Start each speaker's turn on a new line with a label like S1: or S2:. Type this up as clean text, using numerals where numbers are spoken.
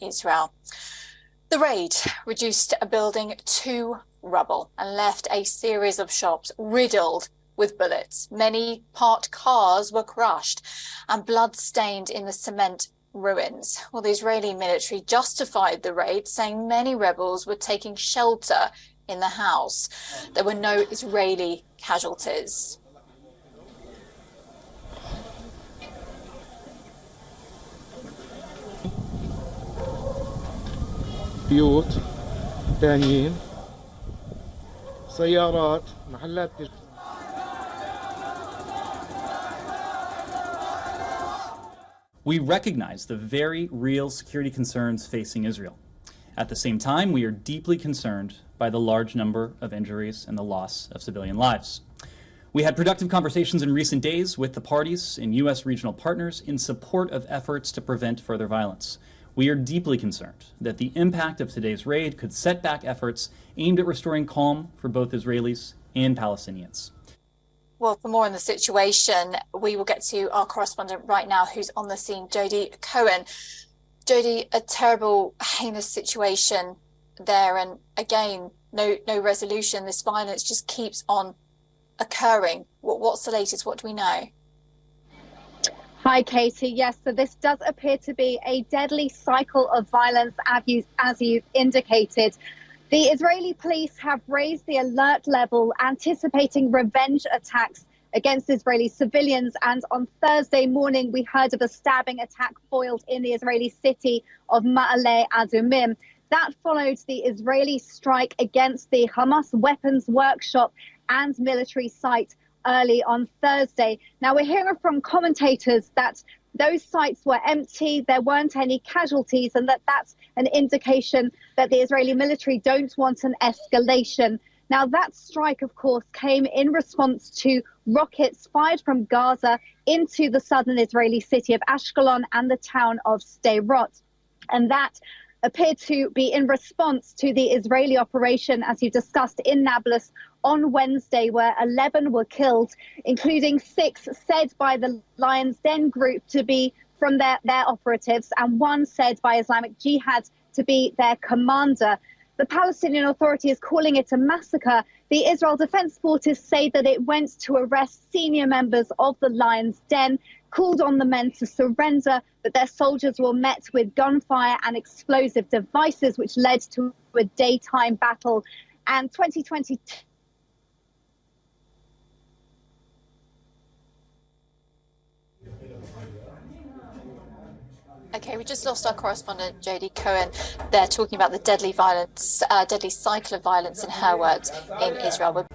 S1: Israel. The raid reduced a building to rubble and left a series of shops riddled with bullets. Many parked cars were crushed and blood-stained in the cement ruins. Well, the Israeli military justified the raid, saying many rebels were taking shelter in the house. There were no Israeli casualties.
S2: بيوت تانيين سيارات محلات.
S3: We recognize the very real security concerns facing Israel. At the same time, we are deeply concerned by the large number of injuries and the loss of civilian lives. We had productive conversations in recent days with the parties and U.S. regional partners in support of efforts to prevent further violence. We are deeply concerned that the impact of today's raid could set back efforts aimed at restoring calm for both Israelis and Palestinians.
S1: Well, for more on the situation, we will get to our correspondent right now who's on the scene, Jody Cohen. Jody, a terrible, heinous situation there. And again, no resolution. This violence just keeps on occurring. What's the latest? What do we know?
S4: Hi, Katie. Yes, so this does appear to be a deadly cycle of violence, as you've indicated. The Israeli police have raised the alert level, anticipating revenge attacks against Israeli civilians. And on Thursday morning, we heard of a stabbing attack foiled in the Israeli city of Ma'ale Adumim. That followed the Israeli strike against the Hamas weapons workshop and military site early on Thursday. Now, we're hearing from commentators that those sites were empty, there weren't any casualties, and that's an indication that the Israeli military don't want an escalation. Now, that strike, of course, came in response to rockets fired from Gaza into the southern Israeli city of Ashkelon and the town of Sderot. And that appeared to be in response to the Israeli operation, as you discussed, in Nablus on Wednesday, where 11 were killed, including 6 said by the Lion's Den group to be from their operatives, and 1 said by Islamic Jihad to be their commander. The Palestinian Authority is calling it a massacre. The Israel Defense Forces say that it went to arrest senior members of the Lion's Den, called on the men to surrender, but their soldiers were met with gunfire and explosive devices, which led to a daytime battle. And 2022.
S1: Okay, we just lost our correspondent, Jody Cohen. They're talking about the deadly violence, deadly cycle of violence, in her words, in Israel.